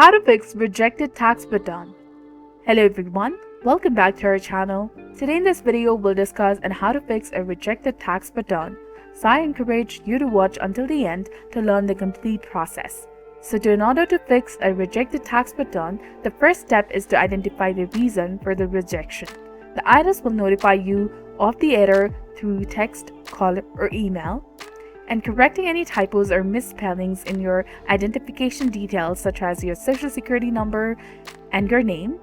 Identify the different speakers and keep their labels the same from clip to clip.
Speaker 1: How to fix rejected tax return. Hello everyone, welcome back to our channel. Today in this video we'll discuss on how to fix a rejected tax return. So I encourage you to watch until the end to learn the complete process. So in order to fix a rejected tax return, the first step is to identify the reason for the rejection. The IRS will notify you of the error through text, call, or email. And correcting any typos or misspellings in your identification details such as your social security number and your name.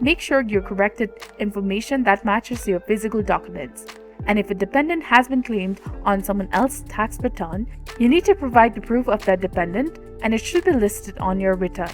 Speaker 1: Make sure you corrected information that matches your physical documents. And if a dependent has been claimed on someone else's tax return, you need to provide the proof of that dependent and it should be listed on your return.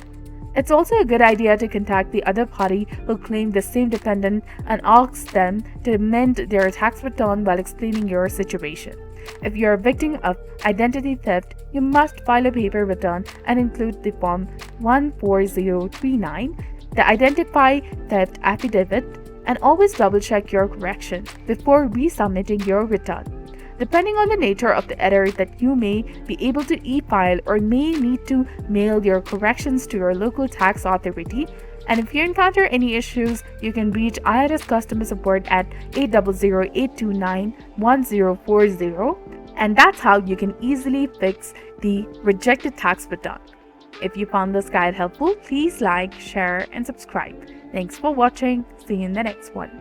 Speaker 1: It's also a good idea to contact the other party who claimed the same dependent and ask them to amend their tax return while explaining your situation. If you are a victim of identity theft, you must file a paper return and include the Form 14039, the Identify Theft Affidavit, and always double-check your correction before resubmitting your return. Depending on the nature of the error that you may be able to e-file or may need to mail your corrections to your local tax authority. And if you encounter any issues, you can reach IRS customer support at 800-829-1040, and that's how you can easily fix the rejected tax return. If you found this guide helpful, please like, share, and subscribe. Thanks for watching. See you in the next one.